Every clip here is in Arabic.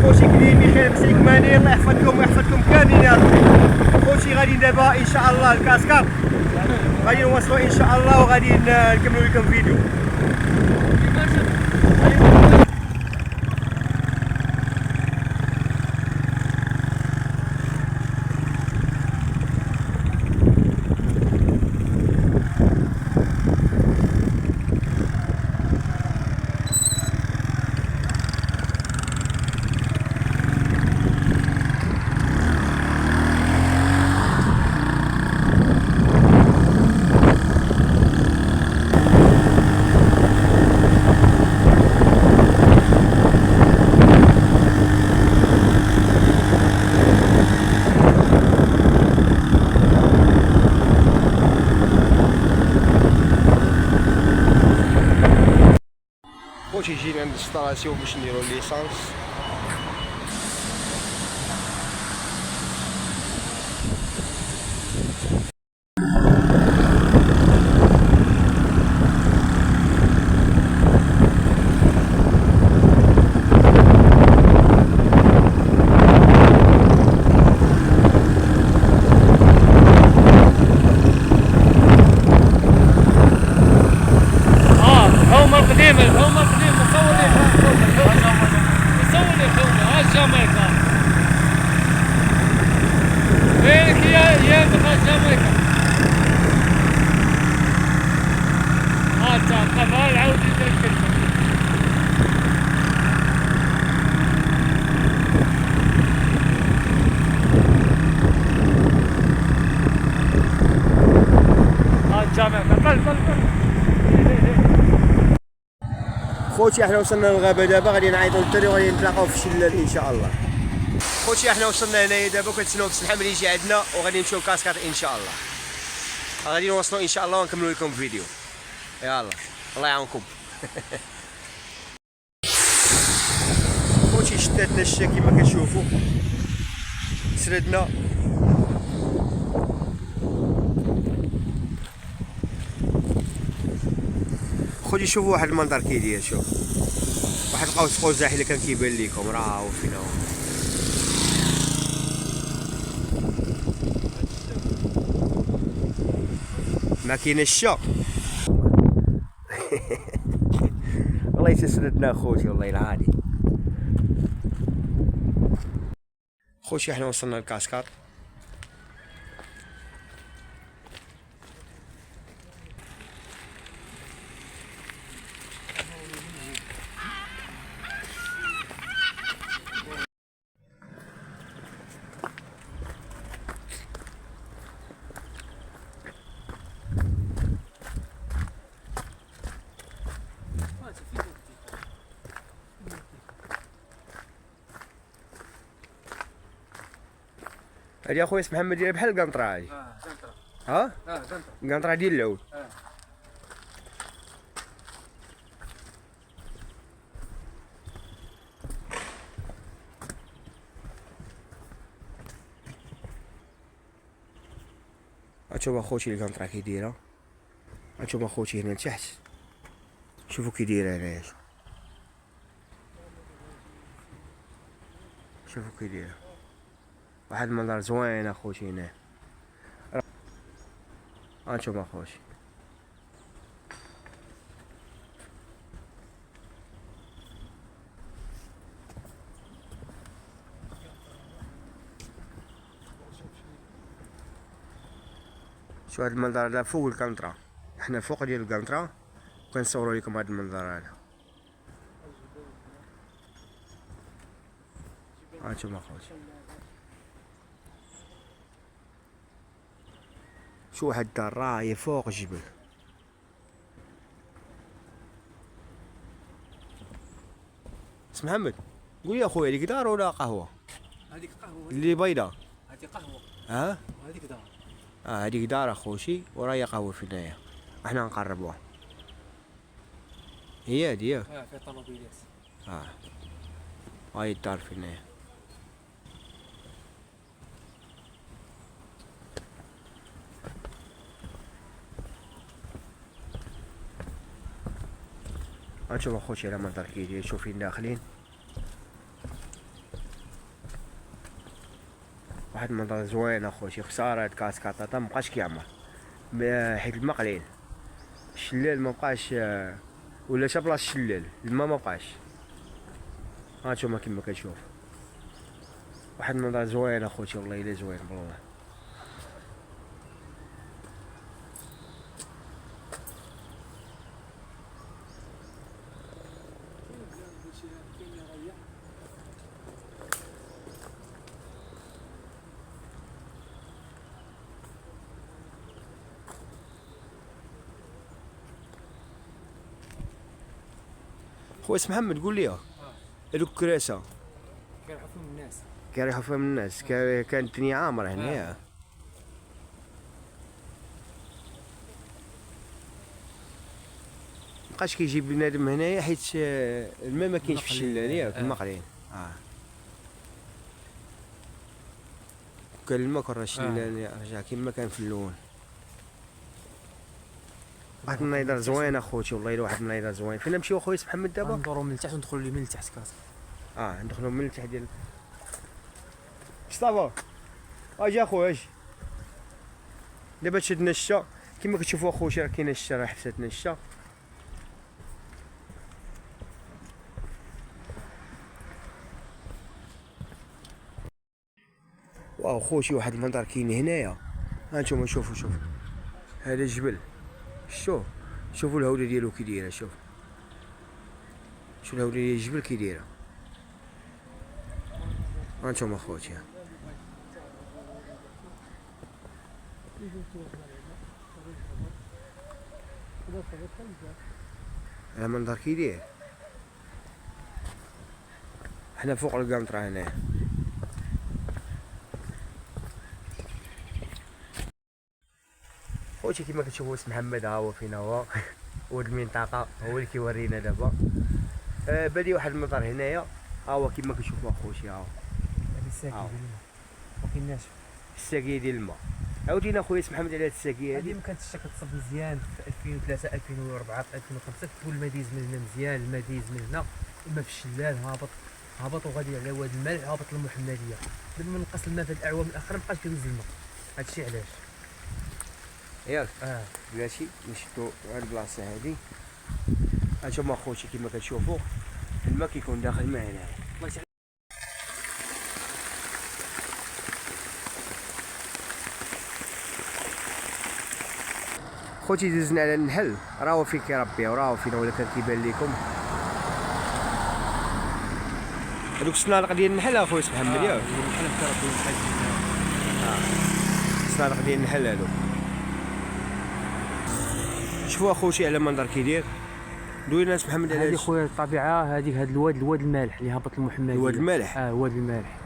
خوتي كلين بخير مسيكم هاني، الله يحفظكم ويحفظكم كاملين يا ربي. خوتي غادي دابا ان شاء الله الكاسكار غادي نوصلوا ان شاء الله وغادي نكملوا لكم فيديو. خوتي جينا عند السطاسيون باش نديرو ليسانس. خوتي احنا وصلنا للغابه دابا، غادي نعيطوا للتري وغادي نتلاقاو في الشلال ان شاء الله. خوتي احنا وصلنا هنايا دابا، كنتسناو بس محمد يجي عندنا وغادي نمشيو لكاسكات ان شاء الله. غادي نوصلوا ان شاء الله ونكملوا لكم فيديو. يلا الله يعاونكم. خوتي شداتنا الشتا كما كتشوفوا، سردنا خوتي. شوفوا واحد المنظر كيدير، شوف واحد القوس قزاح اللي كان كيبان لكم، راه هو فين هو. ما كاين الشا. والله تسردنا خوتي والله العادي. خوتي احنا وصلنا للكاسكاد. هادي اخويا اسم محمد دايره بحال القنطره هادي. قنطره. ها؟ قنطره. القنطره ديال العود. هاتشوف اخوتي القنطره كي دايره، هاتشوف اخوتي هنا لتحت، شوفوا كي دايره هنايا، شوفوا كي دايره، واحد المنظر زوين اخوتي هنا. هانتوما اخوتي شو هاد المنظر هذا فوق القنطرة، احنا فوق ديال القنطرة وكنصوروا لكم هاد المنظر هذا. هانتوما اخوتي شو واحد الدار راهي فوق الجبل. اسم محمد قول لي اخويا هذيك دار ولا قهوة؟ هذيك قهوه اللي بيضاء. هذيك قهوه. ها؟ هذيك دار. هذيك دار اخوتي وراهي قهوة في هنايا، احنا نقربوها. هي هادي ياك؟ فيها طوموبيلات. هاي الدار في هنايا. هانتوما اخوتي على منظر كي داير، شوف فين داخلين. واحد المنظر زوين اخوتي. خساره هاد كاسكاطاطا مبقاش كيعمر حيت الماء قليل. الشلال مبقاش ولا تا بلاص الشلال الماء مبقاش. هانتوما كيما كتشوف واحد المنظر زوين اخوتي والله الا زوين بالله. خويا اسم محمد قول لي هذوك الكراسه كيرحوا فيهم الناس. كيريحوا فيهم الناس كانت الدنيا عامره هنا. مبقاش كيجي بنادم هنايا حيت الماء ما كاينش في الشلال ياك الماء قليل. كان الماء كون راه الشلال رجع كيما كان في الاول. واحد النايضه زوين اخوتي والله الا واحد النايضه زوين. فين نمشيو اخويا اسم محمد دابا؟ ندورو من التحت وندخلوا لي من التحت كاس. ندخلوا من التحت ديال صافا. اجي اخويا اجي. دابا شدنا الشا كيما كتشوفوا اخوتي راه كاينه الشا راه حبستنا الشا. واو خوتي واحد المنظر كاين هنايا. هانتوما شوفوا هذا الجبل. شوفوا الهوده ديالو كي دايره. شوف الهوده ديال الجبل كي دايره. هانتوما خوتي هذا المنظر كي داير. حنا فوق القنطرة هنايا. خوتي كيما كتشوفوا اسم محمد ها هو فينا هو هو المنطقة هو اللي كيورينا دابا. بادي واحد المطر هنايا ها هو كيما كتشوفوا اخوتي. ها هو هذه الساقية ديال الماء ما كايناش. الساقية ديال الماء. عاودينا خويا اسم محمد على هاد الساقية هذه هادي. ما كانتش كتصب مزيان في 2003 2004 2005. تكون الماء دايز من هنا مزيان. الماء دايز من هنا الماء في الشلال هابط وغادي على واد الملح هابط للمحمدية. دابا من نقص الماء في هاد الاعوام الاخرى مابقاش كيدوز الماء. هادشي علاش ياك بلاتي نشدو هاد البلاصة هادي. هانتوما خوتي كيما كتشوفوا الماء كيكون داخل من هنايا. خوتي دزنا على النحل راهو فين كيربيو راهو فينا ولا كان كيبان لكم هذوك الصنادق ديال النحل اخويا اسم محمد ياك. الصنادق ديال النحل هذوك. شوفوا اخوتي على المنظر كي داير. دوينا اسم محمد على هذه خويا الطبيعه. هذيك هذا الواد المالح اللي هبط المحمديه. الواد المالح. واد المالح.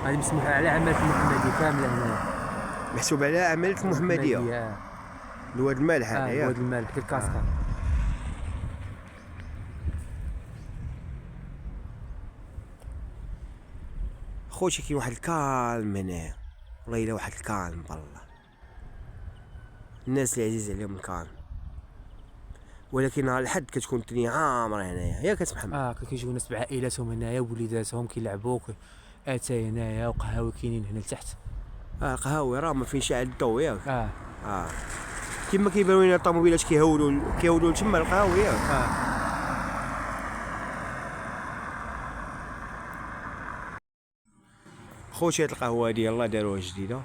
هذه مسموحه على عماله المحمديه كامله هنا. محسوب على عملة المحمدية. الواد المالح هذا ياك. الواد المالح في الكاسكار. خوتي كاين واحد الكالم هنايا والله الا واحد الكالم بالله. الناس اللي عزيز عليهم الكالم. ولكن نهار الحد كتكون الدنيا عامره هنايا ياك اسم محمد. كيجيو ناس بعائلاتهم هنايا ووليداتهم كيلعبوا اتاي هنايا وقهاوي كاينين هنا لتحت. القهاوي راه ما فين شاعل الضو ياك. كيما كيبانوا لنا الطوموبيلات كيهودوا تما القهاوي ياك. خوتي هاد القهوه هادي يلاه داروها جديده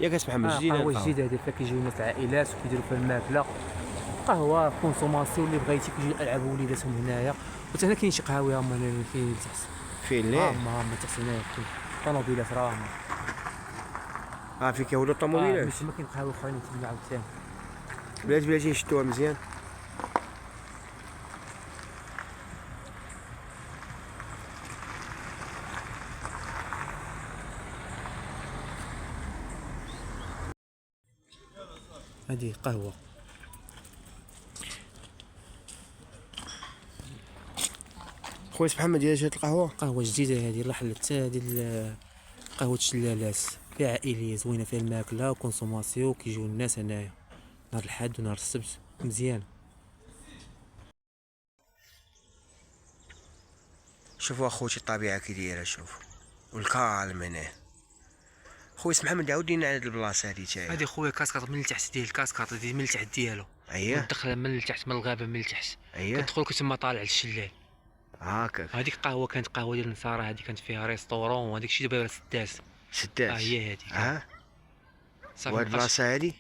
ياك اسم محمد. جديده قهوه جديده هذه كيجيو الناس العائلات وكيديروا فيها الماكله. قهوه كونسوماسيون اللي بغيتي كيجيو يلعبوا وليداتهم هنايا. وحتى هنا كاين شي قهاوي هما هنا كاين تحت. فين ليه؟ هما تحت هنايا كاين طوموبيلات راهم. فين كيهودوا الطوموبيلات. بس ما كاين قهاوي اخرين تما عاوتاني. بلاتي نشدوها مزيان. هذه قهوه. خويا اسم محمد ديال هاد القهوه. قهوه جديده هذه الله حلت. هذه قهوه الشلالات فيها عائليه زوينه فيها الماكله وكونسوماسيون. كيجيو الناس هنايا نهار الحد ونهار السبت مزيان. شوفوا اخوتي الطبيعه كي دايره. شوف والكالم هنا. خويا سي محمد عاود لينا على هاد البلاصه هادي تاهي. هادي خويا كاسكاط من التحت ديال الكاسكاط هادي من التحت ديالو. اييه ودخل من التحت من الغابه من التحت. اييه كتدخل كتما طالع للشلال. هاكاك. هذيك قهوه كانت قهوه ديال النصارى، هذه كانت فيها ريستورون، وهذيك الشيء دابا سداس. سداس. هي هذيك. صافي. وهاد البلاصه هادي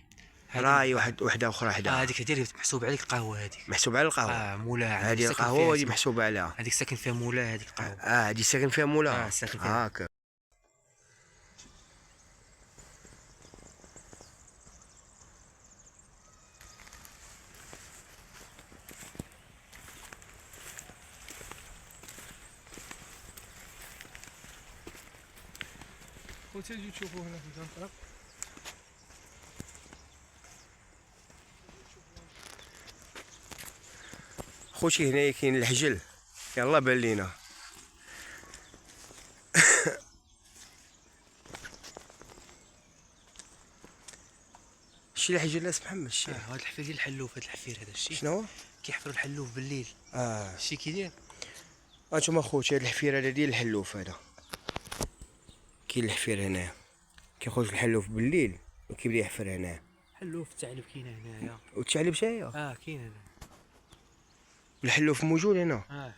راهي وحده اخرى حدا. هذيك هي اللي محسوبه عليك القهوه هذيك. محسوب على القهوه. مولاها. هادي القهوه وهادي محسوبه عليها. هذيك ساكن فيها مولاها هذيك القهوه. هادي ساكن فيها مولاها. ساكن فيها. هاكا. وتجي تشوفوا هنا في الجنطرة. خوتي هنايا كاين الحجل، يلا بان لينا. شي الحجل اسم محمد شي. هذا الحفير ديال الحلوف، هذا الحفير هذا الشيء. شنو؟ كيحفروا الحلوف بالليل. شي كي داير. هانتوما خوتي هاد الحفير هذا ديال الحلوف هذا. كاين الحفير هنايا كيخرج الحلوف بالليل وكيبدا يحفر هنايا. حلوف الثعلب كاين هنايا. والثعلب تاهي. كاين هنا. الحلوف موجود هنا. اه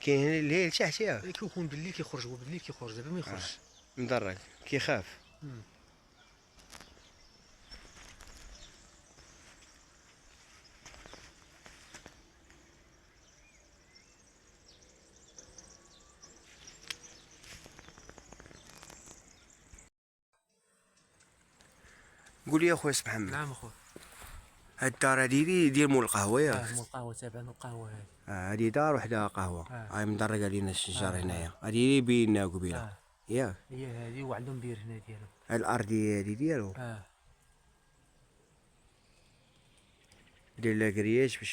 كاين هنا الليل تحت كيكون بالليل كيخرج، هو بالليل كيخرج، دابا ما يخرجش. مدرج كيخاف. قول لي اخويا اسم محمد. نعم اخويا. هاد الدار هادي ديال مول القهوه ياك؟ مول القهوه تابع القهوه هذه. هادي دار وحدها قهوه. هاي مدرقه لينا الشجر هنايا. هادي اللي بينا قبيله. ياك هي هذه، وعندهم بير هنا ديالو. هاد الارضيه هادي ديالو. دير لها كرياج باش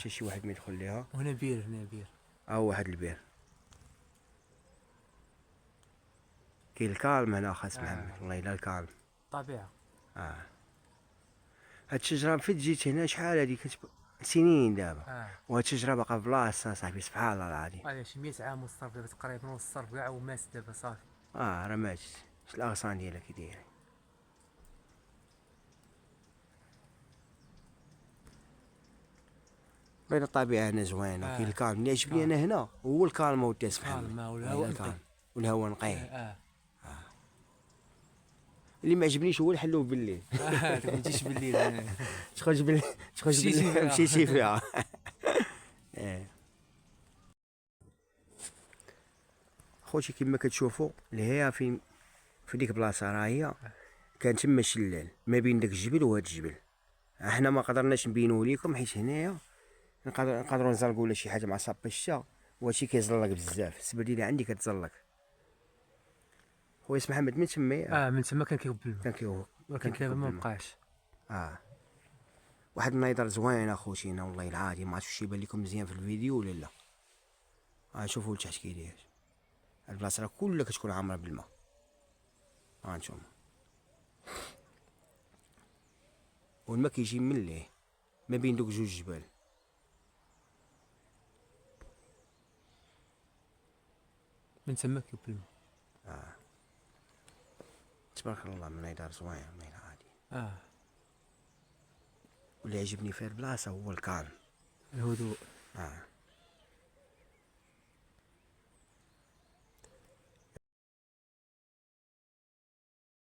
شي واحد ما يدخل ليها. وهنا بير، هنا بير. واحد البير. كاين الكالم هنا خاص محمد، والله الا الكالم. طبيعه. هاد الشجره فين جيت هنا شحال هادي سنين دابا. وهاد الشجره باقا في بلاصتها صاحبي سبحان الله العظيم. شي 100 عام والصرف دابا تقريبا، والصرف كاع ومات دابا صافي. راه ماتت. اش الاغصان ديالها كي دايره. بين الطبيعه هنا زوينه. كاين الكالم اللي عجبني انا هنا هو الكالم ودي سبحان الله. والهواء نقي. اللي ما عجبنيش هو الحلوف بالليل. ما تجيش بالليل. تخرج بالليل مشيتي فيها. خوتي كما كتشوفوا هي فين في ديك البلاصه راه هي كان تما شلال ما بين داك الجبل وهاد الجبل. احنا ما قدرناش نبينوه ليكم حيت هنايا نقدروا نزلقوا ولا شي حاجه مع صاب الشتا، وهادشي كيزلق بزاف. السبردي اللي عندي كتزلق. خويا اسم محمد من تما. من تما كان كيوب الماء. ولكن دابا ما بقاش. واحد النيضر زوين اخوتي هنا والله العظيم. ما عرفتش يبان لكم مزيان في الفيديو ولا لا. شوفوا لتحت كي داير. البلاصه راه كلها كتكون عامره بالماء. هانتوما والماء كيجي من ليه ما بين دوك جوج جبال. من تما كيوب الماء. تبارك الله من نيضر زوين والله العظيم. آه واللي عجبني في البلاصه هو الكالم، الهدوء.